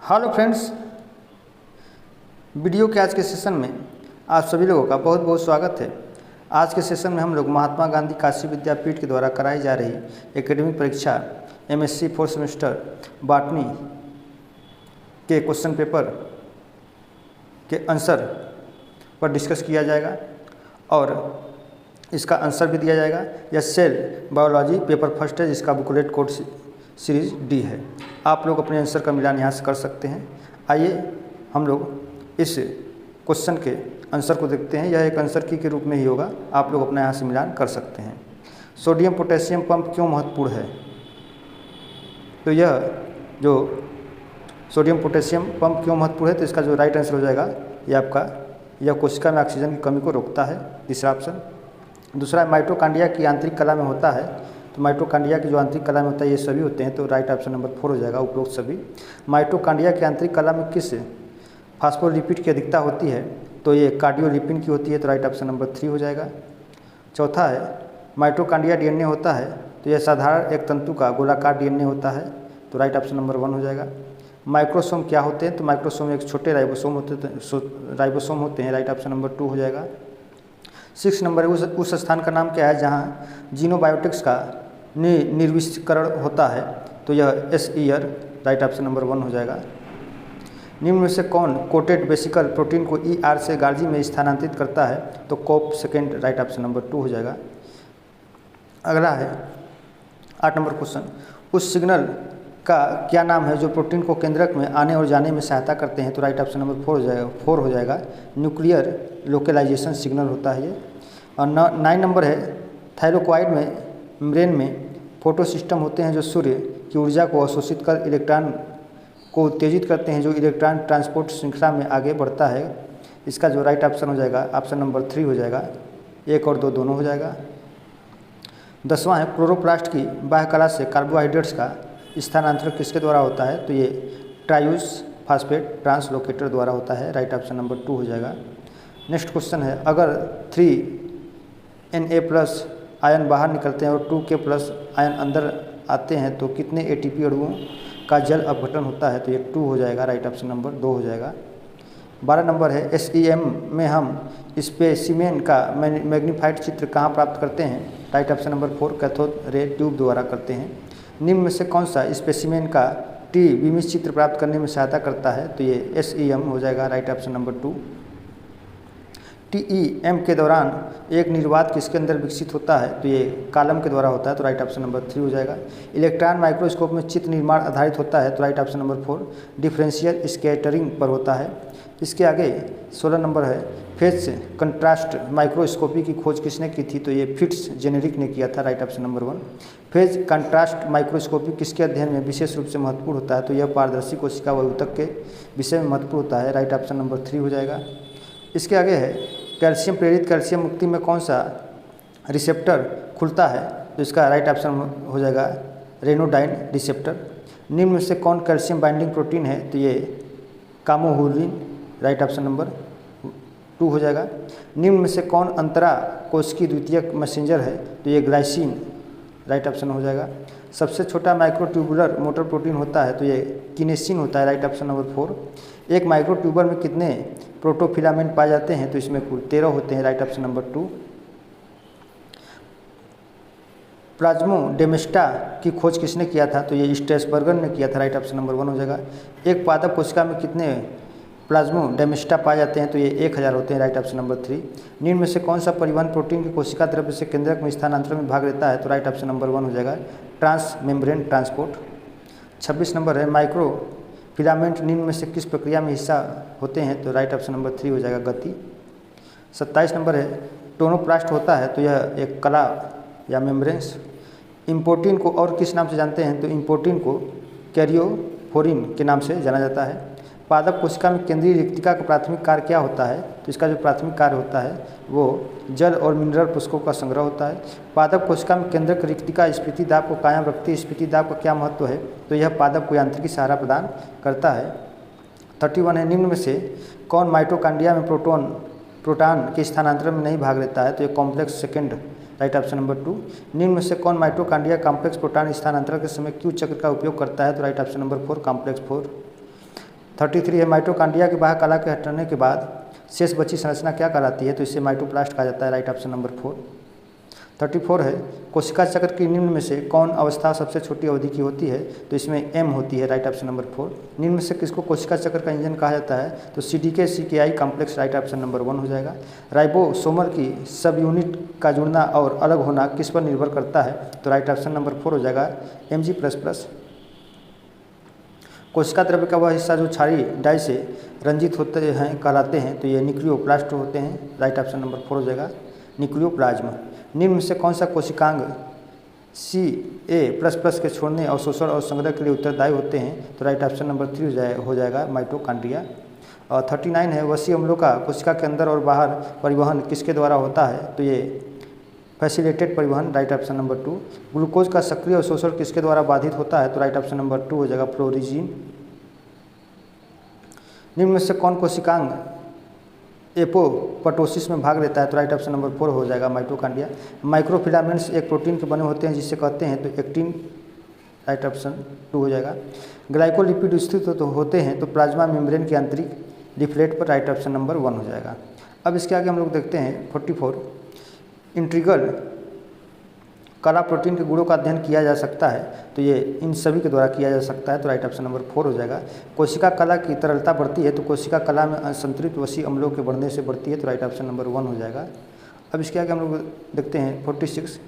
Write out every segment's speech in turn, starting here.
Hello friends, video के आज के सेशन में आप सभी लोगों का बहुत बहुत स्वागत है। आज के सेशन में हम लोग महात्मा गांधी काशी विद्यापीठ के द्वारा कराई जा रही एकेडमिक परीक्षा एमएससी 4th सेमेस्टर बॉटनी के क्वेश्चन पेपर के आंसर पर डिस्कस किया जाएगा और इसका आंसर भी दिया जाएगा। यह सेल बायोलॉजी पेपर फर्स्ट है, जिसका बुकलेट कोड सीरीज डी है। आप लोग अपने आंसर का मिलान यहाँ से कर सकते हैं। आइए हम लोग इस क्वेश्चन के आंसर को देखते हैं। यह एक आंसर की के रूप में ही होगा, आप लोग अपना यहाँ से मिलान कर सकते हैं। सोडियम पोटेशियम पंप क्यों महत्वपूर्ण है? तो यह जो सोडियम पोटेशियम पंप क्यों महत्वपूर्ण है, तो इसका जो राइट आंसर हो जाएगा यह आपका, यह कोशिका में ऑक्सीजन की कमी को रोकता है, तीसरा ऑप्शन। दूसरा, माइटोकॉन्ड्रिया की आंतरिक कला में होता है, तो माइटोकॉन्ड्रिया की जो आंतरिक कला में होता है ये सभी होते हैं, तो राइट ऑप्शन नंबर 4 हो जाएगा, उपरोक्त सभी। माइटोकॉन्ड्रिया की आंतरिक कला में किस फास्फोलिपिड की अधिकता होती है? तो ये कार्डियोलिपिन की होती है, तो राइट ऑप्शन नंबर 3 हो जाएगा। चौथा है, माइटोकॉन्ड्रिया डीएनए होता है, तो यह साधारण एक तंतु का गोलाकार डीएनए होता है, तो राइट ऑप्शन नंबर 1 हो जाएगा। माइक्रोसोम क्या होते हैं? तो माइक्रोसोम एक छोटे राइबोसोम होते हैं, राइट ऑप्शन नंबर 2 हो जाएगा। 6 नंबर है, उस स्थान का नाम क्या है जहाँ जीनोबायोटिक्स का निर्विष्करण होता है? तो यह एसईआर, राइट ऑप्शन नंबर 1 हो जाएगा। निम्न में से कौन कोटेड वेसिकल प्रोटीन को ईआर से गार्जी में स्थानांतरित करता है? तो कोप सेकेंड, राइट ऑप्शन नंबर 2 हो जाएगा। अगला है 8 नंबर क्वेश्चन, उस सिग्नल का क्या नाम है जो प्रोटीन को केंद्रक में आने और जाने में सहायता करते हैं? तो राइट ऑप्शन नंबर 4 हो जाएगा। न्यूक्लियर लोकलाइजेशन सिग्नल होता है ये। और 9 नंबर है, थाइरोक्वाइड में मेम्ब्रेन में फोटो सिस्टम होते हैं जो सूर्य की ऊर्जा को अवशोषित कर इलेक्ट्रॉन को उत्तेजित करते हैं, जो इलेक्ट्रॉन ट्रांसपोर्ट श्रृंखला में आगे बढ़ता है। इसका जो राइट ऑप्शन हो जाएगा ऑप्शन नंबर 3 हो जाएगा, 1 और 2 दोनों हो जाएगा। 10वां है, क्लोरोप्लास्ट की बाह्य कला से कार्बोहाइड्रेट्स का स्थानांतरण किसके द्वारा होता है? तो ये ट्राइयूस फास्फेट ट्रांसलोकेटर द्वारा होता है, राइट ऑप्शन नंबर 2 हो जाएगा। नेक्स्ट क्वेश्चन है, अगर 3Na+ आयन बाहर निकलते हैं और 2K+ आयन अंदर आते हैं तो कितने ATP अणुओं का जल अपघटन होता है? तो ये 2 हो जाएगा, राइट ऑप्शन नंबर 2 हो जाएगा। 12 नंबर है, SEM में हम स्पेसिमेन का मैग्नीफाइड चित्र कहाँ प्राप्त करते हैं? Right option number 4 cathode ray tube द्वारा करते हैं। निम्न में से कौन सा स्पेसिमेन का बीमित चित्र प्राप्त करने में सहायता करता है? तो ये SEM हो जाएगा, राइट ऑप्शन नंबर 2। TEM के दौरान एक निर्वात किसके अंदर विकसित होता है? तो ये कॉलम के द्वारा होता है, तो राइट ऑप्शन नंबर 3 हो जाएगा। इलेक्ट्रॉन माइक्रोस्कोप में चित्र निर्माण आधारित होता है, तो right option number 4 differential scattering पर होता है। इसके आगे 16 नंबर है, फेज कंट्रास्ट माइक्रोस्कोपी की खोज किसने की थी? तो ये फिट्स जेनेरिक ने किया था, right option number 1। Phase contrast microscopy किसके अध्ययन में विशेष रूप से महत्वपूर्ण होता है? तो यह पारदर्शी कोशिका व ऊतक के विषय में महत्वपूर्ण होता है, राइट ऑप्शन नंबर 3 हो जाएगा। इसके आगे है, कैल्शियम प्रेरित कैल्शियम मुक्ति में कौन सा रिसेप्टर खुलता है? तो इसका राइट ऑप्शन हो जाएगा रेनोडाइन रिसेप्टर। निम्न में से कौन कैल्शियम बाइंडिंग प्रोटीन है? तो ये कामोहुलिन, राइट ऑप्शन नंबर 2 हो जाएगा। निम्न में से कौन अंतरा कोशिकीय द्वितीयक मैसेंजर है? तो ये ग्लाइसिन, राइट ऑप्शन हो जाएगा। सबसे छोटा माइक्रोट्यूबुलर मोटर प्रोटीन होता है? तो ये किनेसिन होता है, राइट ऑप्शन नंबर 4। एक माइक्रोट्यूबर में कितने प्रोटोफिलामेंट पाए जाते हैं? तो इसमें कुल 13 होते हैं, राइट ऑप्शन नंबर 2। प्लाज्मोडेमाटा की खोज किसने किया था? तो ये स्ट्रेसबर्गर ने किया था, राइट ऑप्शन नंबर 1 हो जाएगा। एक पादप कोशिका में कितने प्लाज्मोडेमाटा पाए जाते हैं? तो ये 1000 होते हैं, राइट ऑप्शन नंबर 3। निम्न में से कौन सा परिवहन प्रोटीन की कोशिका द्रव्य से केंद्रक में स्थानांतरण में भाग लेता है? तो राइट ऑप्शन नंबर 1 हो जाएगा, ट्रांस मेम्ब्रेन ट्रांसपोर्ट। 26 नंबर है, माइक्रो फिलामेंट निम्न में से किस प्रक्रिया में हिस्सा होते हैं? तो राइट ऑप्शन नंबर 3 हो जाएगा, गति। 27 नंबर है, टोनोप्लास्ट होता है, तो यह एक कला या मेम्ब्रेन्स। इम्पोर्टिन को और किस नाम से जानते हैं? तो इम्पोर्टिन को कैरियोफोरिन के नाम से जाना जाता है। पादप कोशिका में केंद्रीय रिक्तिका का प्राथमिक कार्य क्या होता है? तो इसका जो प्राथमिक कार्य होता है वो जल और मिनरल पुष्पों का संग्रह होता है। पादप कोशिका में केंद्रक रिक्तिका स्फीति दाब को कायम रखती है। स्फीति दाब का क्या महत्व है? तो यह पादप को यांत्रिकी सहारा प्रदान करता है। 31 है, निम्न में से कौन माइटोकॉन्ड्रिया में प्रोटॉन के स्थानांतरण में नहीं भाग लेता है? तो ये complex second, right option number 2। निम्न में से कौन माइटोकॉन्ड्रिया कॉम्प्लेक्स प्रोटॉन स्थानांतरण के समय क्यू चक्र का उपयोग करता है? तो राइट ऑप्शन नंबर 4 कॉम्प्लेक्स 4। 33 है माइटोकॉन्ड्रिया के बाह्य कला के हटने के बाद शेष बची संरचना क्या कहलाती है, तो इसे माइटोप्लास्ट कहा जाता है, राइट ऑप्शन नंबर 4। 34 है कोशिका चक्र की निम्न में से कौन अवस्था सबसे छोटी अवधि की होती है, तो इसमें एम होती है, राइट ऑप्शन नंबर 4। निम्न में से किसको कोशिका चक्र का इंजन कहा जाता है, तो CDK CKI complex, right option number 1 हो जाएगा। राइबोसोमर की सब यूनिट का जुड़ना और अलग होना किस पर निर्भर करता है, तो राइट ऑप्शन नंबर 4 हो जाएगा, Mg++। कोशिका द्रव्य का वह हिस्सा जो क्षारीय डाई से रंजित होते हैं कहलाते हैं, तो ये न्यूक्लियोप्लास्ट होते हैं, राइट ऑप्शन नंबर 4 हो जाएगा, न्यूक्लियोप्लाज्म। निम्न में से कौन सा कोशिकांग Ca++ के छोड़ने, अवशोषण और संग्रह के लिए उत्तरदायी होते हैं, तो राइट ऑप्शन नंबर 3 हो जाएगा, माइटोकॉन्ड्रिया। और 39 है वसी अम्लों का कोशिका के अंदर और बाहर परिवहन किसके द्वारा होता है, तो ये फैसिलिटेड परिवहन, राइट ऑप्शन नंबर 2। ग्लूकोज का सक्रिय अवशोषण किसके द्वारा बाधित होता है, तो राइट ऑप्शन नंबर 2 हो जाएगा, फ्लोरिजीन। निम्न में से कौन कोशिकांग एपोप्टोसिस में भाग लेता है, तो राइट ऑप्शन नंबर 4 हो जाएगा, माइटोकॉन्ड्रिया। माइक्रोफिलामेंट्स एक प्रोटीन के बने होते हैं जिससे कहते हैं, तो एक्टिन, राइट ऑप्शन 2 हो जाएगा। ग्लाइकोलिपिड स्थित तो होते हैं तो प्लाज्मा मेम्ब्रेन के आंतरिक डिफ्लेट पर, राइट ऑप्शन नंबर 1 हो जाएगा। अब इसके आगे हम लोग देखते हैं 44 इंट्रीगल कला प्रोटीन के गुणों का अध्ययन किया जा सकता है, तो ये इन सभी के द्वारा किया जा सकता है, तो राइट ऑप्शन नंबर 4 हो जाएगा। कोशिका कला की तरलता बढ़ती है तो कोशिका कला में असंतुलित वसी अम्लों के बढ़ने से बढ़ती है, तो राइट ऑप्शन नंबर 1 हो जाएगा। अब इसके आगे हम लोग देखते हैं 46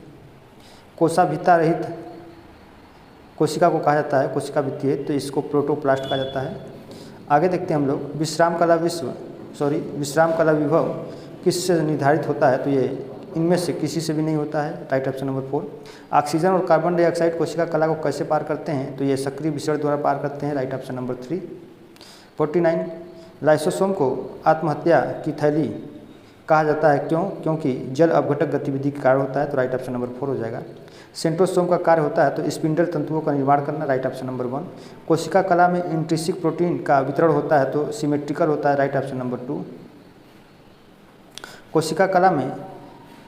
कोशाभित्ता रहित कोशिका को कहा जाता है कोशिका भित्ति, तो इसको प्रोटोप्लास्ट कहा जाता है। आगे देखते हैं हम लोग विश्राम कला विभव किससे निर्धारित होता है, तो ये इनमें से किसी से भी नहीं होता है, राइट ऑप्शन नंबर 4। ऑक्सीजन और कार्बन डाइऑक्साइड कोशिका कला को कैसे पार करते हैं, तो ये सक्रिय विसरण द्वारा पार करते हैं, राइट ऑप्शन नंबर 3। 49 लाइसोसोम को आत्महत्या की थैली कहा जाता है, क्योंकि जल अपघटक गतिविधि के कारण होता है, तो राइट ऑप्शन नंबर 4 हो जाएगा। सेंट्रोसोम का कार्य होता है तो स्पिंडल तंतुओं का निर्माण करना, राइट ऑप्शन नंबर 1। कोशिका कला में इंट्रिंसिक प्रोटीन का वितरण होता है तो सिमेट्रिकल होता है, राइट ऑप्शन नंबर 2। कोशिका कला में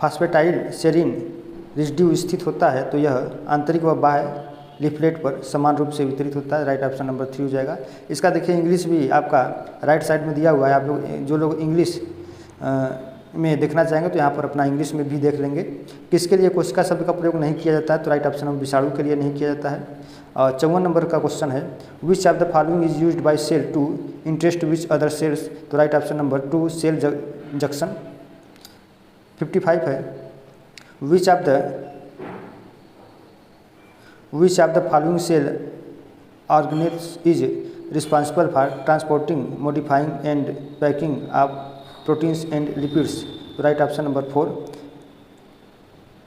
फास्फेटाइल सेरीन रेसिड्यू स्थित होता है तो यह आंतरिक व बाह्य लिफलेट पर समान रूप से वितरित होता है, राइट ऑप्शन नंबर 3 हो जाएगा। इसका देखिए इंग्लिश भी आपका राइट साइड में दिया हुआ है, आप लोग जो लोग इंग्लिश में देखना चाहेंगे तो यहाँ पर अपना इंग्लिश में भी देख लेंगे। किसके लिए कोशिका शब्द का प्रयोग नहीं किया जाता है, तो राइट ऑप्शन नंबर विषाणु के लिए नहीं किया जाता है। और 54 नंबर का क्वेश्चन है which of the following is used by cell to interest which other cells, तो right option number 2 cell junction. 55 है which of the following cell organelles is responsible for transporting modifying and packing of proteins and lipids, तो right option number 4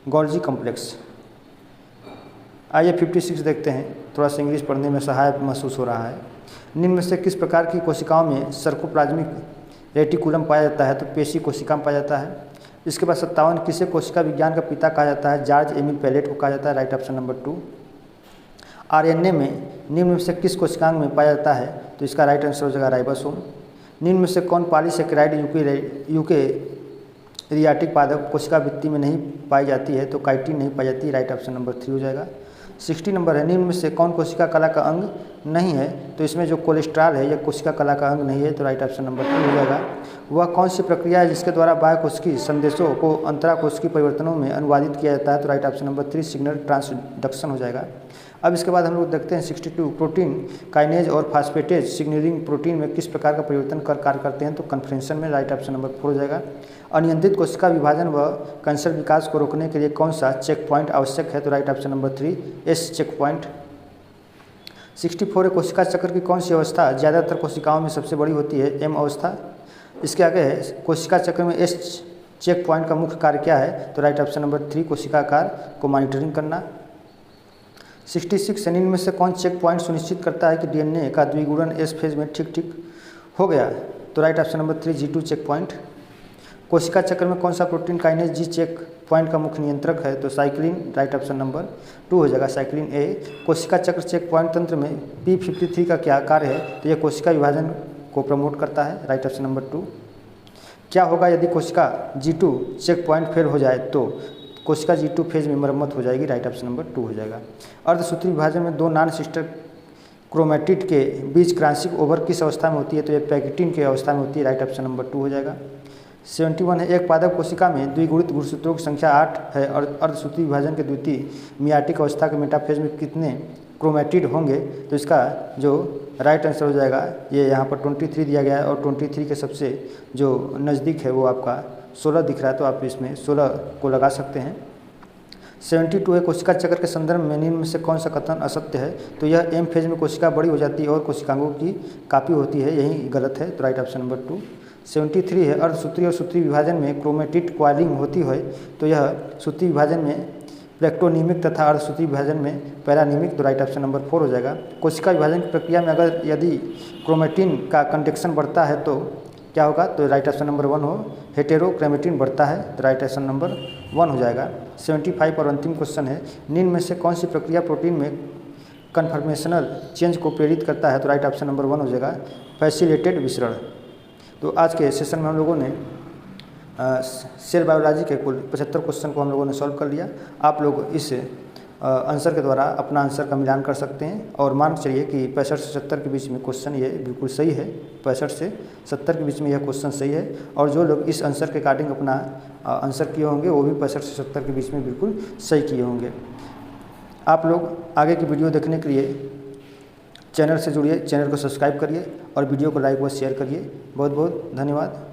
Golgi complex. आइए 56 देखते हैं, थोड़ा सा English पढ़ने में सहायक महसूस हो रहा है। निम्न में से किस प्रकार की कोशिकाओं में सर्कोप्लाज्मिक रेटिकुलम पाया जाता है, तो पेशी कोशिका में पाया जाता है। इसके बाद 57 किसे कोशिका विज्ञान का पिता कहा जाता है, जॉर्ज एमिल पैलेट को कहा जाता है, राइट ऑप्शन नंबर 2। आरएनए में निम्न में से किस कोशिकांग में पाया जाता है, तो इसका राइट आंसर हो जाएगा राइबोसोम। निम्न में से कौन पॉलीसेकेराइड यूकेरियाटिक पादप कोशिका भित्ति में नहीं पाई जाती है, तो काइटिन नहीं पाई जाती, राइट ऑप्शन नंबर 3 हो जाएगा। 60 नंबर है निम्न में से कौन कोशिका कला का अंग नहीं है, तो इसमें जो कोलेस्ट्रॉल है यह कोशिका कला का अंग नहीं है, तो राइट ऑप्शन नंबर 2 हो जाएगा। वह कौन सी प्रक्रिया है जिसके द्वारा बाह्य कोशिकीय संदेशों को अंतराकोशिकीय परिवर्तनों में अनुवादित किया जाता है, तो right option number 3 signal transduction हो जाएगा। अब इसके बाद हम लोग देखते हैं 62 प्रोटीन काइनेज और फास्फेटेज सिग्नलिंग प्रोटीन में किस प्रकार का परिवर्तन कर कार्य करते हैं, तो कन्फ्रेंशन में, राइट ऑप्शन नंबर 4 हो जाएगा। अनियंत्रित कोशिका विभाजन व कैंसर विकास को रोकने के लिए कौन सा चेक पॉइंट आवश्यक है, तो right option number 3 S check point. 64 कोशिका चक्र की कौन सी अवस्था ज़्यादातर कोशिकाओं में सबसे बड़ी होती है, एम अवस्था। इसके आगे है कोशिका चक्र में एस चेक पॉइंट का मुख्य कार्य क्या है, तो राइट ऑप्शन नंबर 3 कोशिका आकार को मॉनिटरिंग करना। 66 निम्न में से कौन चेक पॉइंट सुनिश्चित करता है कि डीएनए का द्विगुणन एस फेज में ठीक हो गया, तो right option number 3 G2 check point. कोशिका चक्र में कौन सा protein kinase G check point का मुख्य नियंत्रक है, तो साइक्लिन, राइट ऑप्शन नंबर 2 हो जाएगा, साइक्लिन ए। कोशिका चक्र चेक पॉइंट तंत्र में P53 का क्या कार्य है, तो यह कोशिका विभाजन को प्रमोट करता है, राइट ऑप्शन नंबर 2। क्या होगा यदि कोशिका G2 चेक पॉइंट फेल हो जाए, तो कोशिका G2 फेज में मरम्मत हो जाएगी, राइट ऑप्शन नंबर 2 हो जाएगा। अर्धसूत्री विभाजन में 2 नॉन सिस्टर क्रोमेटिड के बीच क्रांशिक ओवर किस अवस्था में होती है, तो ये पैकेटिन की अवस्था में होती है। राइट ऑप्शन नंबर 2 हो जाएगा। 71 है, एक पादप कोशिका में द्विगुणित गुणसूत्रों की संख्या 8 है और अर्धसूत्री विभाजन के द्वितीय मियाटिक अवस्था के मेटाफेज में कितने क्रोमेटिड होंगे, तो इसका जो राइट आंसर हो जाएगा ये यहाँ पर 23 दिया गया है और 23 के सबसे जो नज़दीक है वो आपका 16 दिख रहा है, तो आप इसमें 16 को लगा सकते हैं। 72 है, कोशिका चक्र के संदर्भ में निम्न में से कौन सा कथन असत्य है, तो यह एम फेज में कोशिका बड़ी हो जाती है और कोशिकांगों की कापी होती है, यही गलत है, तो राइट ऑप्शन नंबर 2। 73 है, अर्धसूत्री और सूत्री विभाजन में क्रोमेटिड क्वाइलिंग होती है, तो यह सूत्री विभाजन में प्लेक्टोनीमिक तथा अर्धसूत्री विभाजन में पैरानीमिक, तो राइट ऑप्शन नंबर 4 हो जाएगा। कोशिका विभाजन की प्रक्रिया में अगर यदि क्रोमेटिन का कंडक्शन बढ़ता है तो क्या होगा, तो राइट ऑप्शन नंबर 1 हो, हेटेरोक्रोमेटिन बढ़ता है, तो राइट ऑप्शन नंबर 1 हो जाएगा। 75 और अंतिम क्वेश्चन है, निम्न में से कौन सी प्रक्रिया प्रोटीन में कन्फर्मेशनल चेंज को प्रेरित करता है, तो राइट ऑप्शन नंबर 1 हो जाएगा, फैसिलिटेटेड विसरण। तो आज के सेशन में हम लोगों ने सेल बायोलॉजी के कुल 75 क्वेश्चन को हम लोगों ने सॉल्व कर लिया। आप लोग इस आंसर के द्वारा अपना आंसर का मिलान कर सकते हैं और मान चलिए कि 65 से 70 के बीच में क्वेश्चन ये बिल्कुल सही है, 65 से 70 के बीच में यह क्वेश्चन सही है और जो लोग इस आंसर के अकॉर्डिंग अपना आंसर किए होंगे वो भी 65 से 70 के बीच में बिल्कुल सही किए होंगे। आप लोग आगे की वीडियो देखने के लिए चैनल से जुड़िए, चैनल को सब्सक्राइब करिए और वीडियो को लाइक व शेयर करिए। बहुत बहुत धन्यवाद।